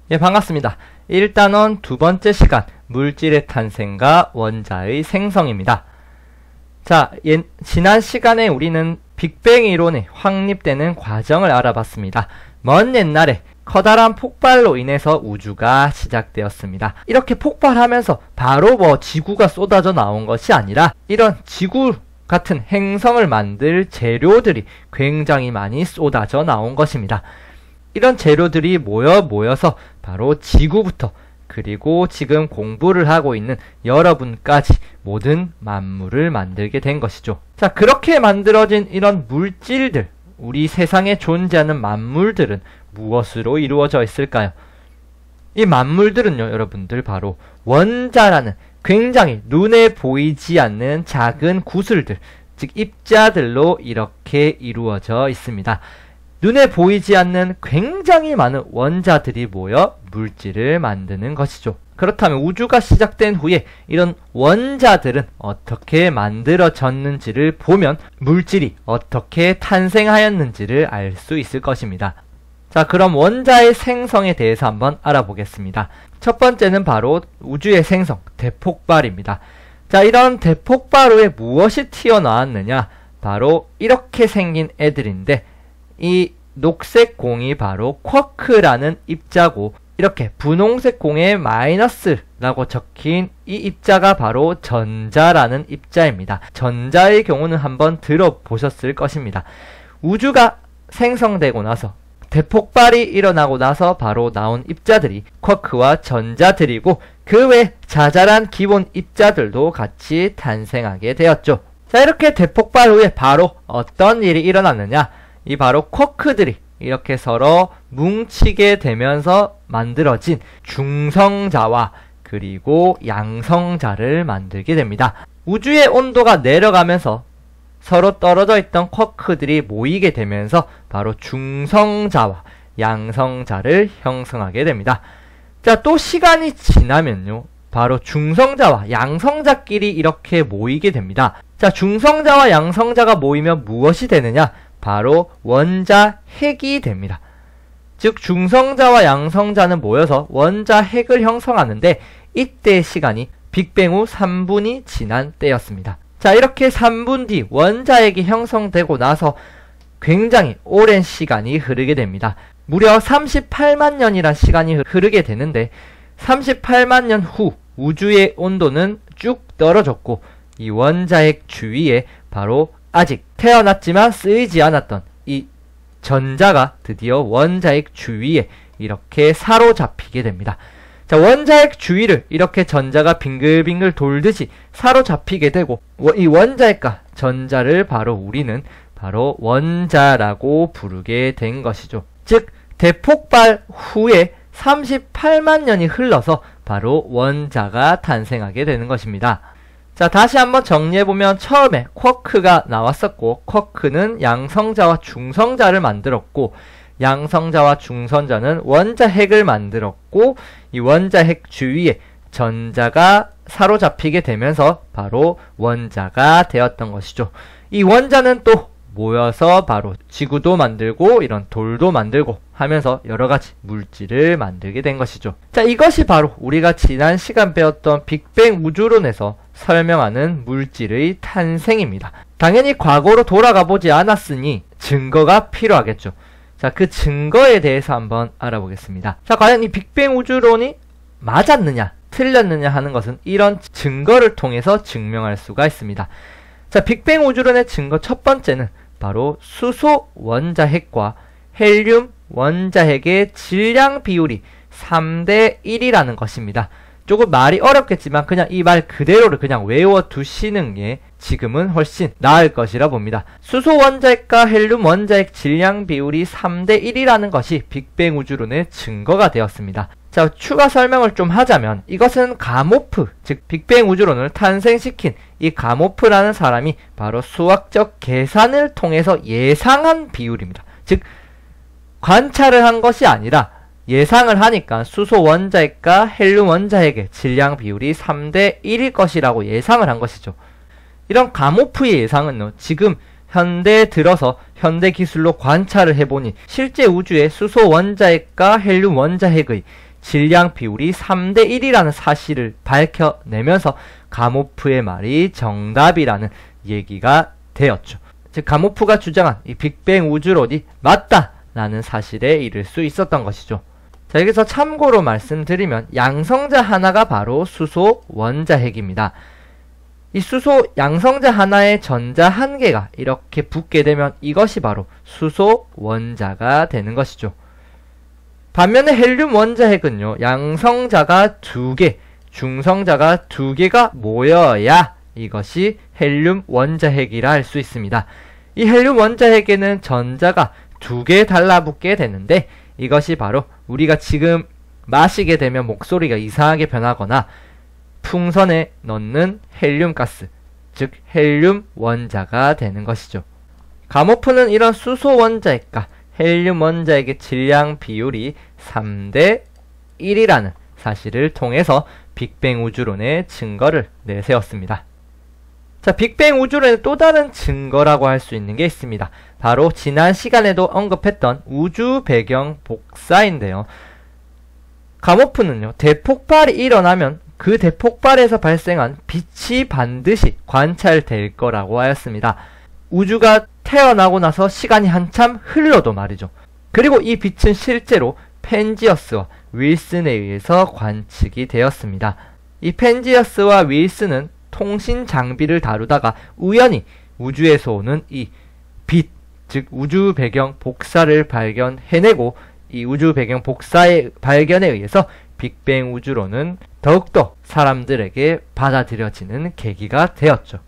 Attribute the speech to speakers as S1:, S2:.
S1: 예, 반갑습니다. 1단원 두 번째 시간, 물질의 탄생과 원자의 생성입니다. 자, 지난 시간에 우리는 빅뱅 이론이 확립되는 과정을 알아봤습니다. 먼 옛날에 커다란 폭발로 인해서 우주가 시작되었습니다. 이렇게 폭발하면서 바로 지구가 쏟아져 나온 것이 아니라 이런 지구 같은 행성을 만들 재료들이 굉장히 많이 쏟아져 나온 것입니다. 이런 재료들이 모여서 바로 지구부터 그리고 지금 공부를 하고 있는 여러분까지 모든 만물을 만들게 된 것이죠. 자, 그렇게 만들어진 이런 물질들, 우리 세상에 존재하는 만물들은 무엇으로 이루어져 있을까요? 이 만물들은요, 여러분들 바로 원자라는 굉장히 눈에 보이지 않는 작은 구슬들, 즉 입자들로 이렇게 이루어져 있습니다. 눈에 보이지 않는 굉장히 많은 원자들이 모여 물질을 만드는 것이죠. 그렇다면 우주가 시작된 후에 이런 원자들은 어떻게 만들어졌는지를 보면 물질이 어떻게 탄생하였는지를 알 수 있을 것입니다. 자, 그럼 원자의 생성에 대해서 한번 알아보겠습니다. 첫 번째는 바로 우주의 생성, 대폭발입니다. 자, 이런 대폭발 후에 무엇이 튀어나왔느냐? 바로 이렇게 생긴 애들인데 이 녹색 공이 바로 쿼크라는 입자고, 이렇게 분홍색 공에 마이너스라고 적힌 이 입자가 바로 전자라는 입자입니다. 전자의 경우는 한번 들어보셨을 것입니다. 우주가 생성되고 나서 대폭발이 일어나고 나서 바로 나온 입자들이 쿼크와 전자들이고, 그 외 자잘한 기본 입자들도 같이 탄생하게 되었죠. 자, 이렇게 대폭발 후에 바로 어떤 일이 일어났느냐? 이 바로 쿼크들이 이렇게 서로 뭉치게 되면서 만들어진 중성자와 그리고 양성자를 만들게 됩니다. 우주의 온도가 내려가면서 서로 떨어져 있던 쿼크들이 모이게 되면서 바로 중성자와 양성자를 형성하게 됩니다. 자, 또 시간이 지나면요, 바로 중성자와 양성자끼리 이렇게 모이게 됩니다. 자, 중성자와 양성자가 모이면 무엇이 되느냐? 바로 원자 핵이 됩니다. 즉 중성자와 양성자는 모여서 원자 핵을 형성하는데, 이때의 시간이 빅뱅 후 3분이 지난 때였습니다. 자, 이렇게 3분 뒤 원자핵이 형성되고 나서 굉장히 오랜 시간이 흐르게 됩니다. 무려 38만 년이란 시간이 흐르게 되는데, 38만 년 후 우주의 온도는 쭉 떨어졌고, 이 원자핵 주위에 바로 아직 태어났지만 쓰이지 않았던 이 전자가 드디어 원자핵 주위에 이렇게 사로잡히게 됩니다. 자, 원자핵 주위를 이렇게 전자가 빙글빙글 돌듯이 사로잡히게 되고, 이 원자핵과 전자를 바로 우리는 바로 원자라고 부르게 된 것이죠. 즉 대폭발 후에 38만 년이 흘러서 바로 원자가 탄생하게 되는 것입니다. 자, 다시 한번 정리해보면 처음에 쿼크가 나왔었고, 쿼크는 양성자와 중성자를 만들었고, 양성자와 중성자는 원자핵을 만들었고, 이 원자핵 주위에 전자가 사로잡히게 되면서 바로 원자가 되었던 것이죠. 이 원자는 또 모여서 바로 지구도 만들고 이런 돌도 만들고 하면서 여러가지 물질을 만들게 된 것이죠. 자, 이것이 바로 우리가 지난 시간 배웠던 빅뱅 우주론에서 설명하는 물질의 탄생입니다. 당연히 과거로 돌아가 보지 않았으니 증거가 필요하겠죠. 자, 그 증거에 대해서 한번 알아보겠습니다. 자, 과연 이 빅뱅 우주론이 맞았느냐 틀렸느냐 하는 것은 이런 증거를 통해서 증명할 수가 있습니다. 자, 빅뱅 우주론의 증거 첫 번째는 바로 수소 원자핵과 헬륨 원자핵의 질량 비율이 3대 1이라는 것입니다. 조금 말이 어렵겠지만 그냥 이 말 그대로를 그냥 외워두시는 게 지금은 훨씬 나을 것이라 봅니다. 수소 원자핵과 헬륨 원자핵 질량 비율이 3대 1이라는 것이 빅뱅 우주론의 증거가 되었습니다. 자, 추가 설명을 좀 하자면 이것은 가모프, 즉 빅뱅 우주론을 탄생시킨 이 가모프라는 사람이 바로 수학적 계산을 통해서 예상한 비율입니다. 즉 관찰을 한 것이 아니라 예상을 하니까 수소 원자핵과 헬륨 원자핵의 질량 비율이 3대 1일 것이라고 예상을 한 것이죠. 이런 가모프의 예상은요, 지금 현대에 들어서 현대 기술로 관찰을 해보니 실제 우주의 수소 원자핵과 헬륨 원자핵의 질량 비율이 3대1이라는 사실을 밝혀내면서 가모프의 말이 정답이라는 얘기가 되었죠. 즉 가모프가 주장한 이 빅뱅 우주론이 맞다라는 사실에 이를 수 있었던 것이죠. 자, 여기서 참고로 말씀드리면 양성자 하나가 바로 수소 원자핵입니다. 이 수소 양성자 하나의 전자 한 개가 이렇게 붙게 되면 이것이 바로 수소 원자가 되는 것이죠. 반면에 헬륨 원자핵은요, 양성자가 2개, 중성자가 2개가 모여야 이것이 헬륨 원자핵이라 할 수 있습니다. 이 헬륨 원자핵에는 전자가 2개 달라붙게 되는데 이것이 바로 우리가 지금 마시게 되면 목소리가 이상하게 변하거나 풍선에 넣는 헬륨 가스, 즉 헬륨 원자가 되는 것이죠. 가모프는 이런 수소 원자핵과 헬륨 원자핵의 질량 비율이 3대1이라는 사실을 통해서 빅뱅 우주론의 증거를 내세웠습니다. 자, 빅뱅 우주론의 또 다른 증거라고 할 수 있는 게 있습니다. 바로 지난 시간에도 언급했던 우주 배경 복사인데요. 가모프는요, 대폭발이 일어나면 그 대폭발에서 발생한 빛이 반드시 관찰될 거라고 하였습니다. 우주가 태어나고 나서 시간이 한참 흘러도 말이죠. 그리고 이 빛은 실제로 펜지어스와 윌슨에 의해서 관측이 되었습니다. 이 펜지어스와 윌슨은 통신 장비를 다루다가 우연히 우주에서 오는 이 빛, 즉 우주 배경 복사를 발견해내고 이 우주 배경 복사의 발견에 의해서 빅뱅 우주론은 더욱더 사람들에게 받아들여지는 계기가 되었죠.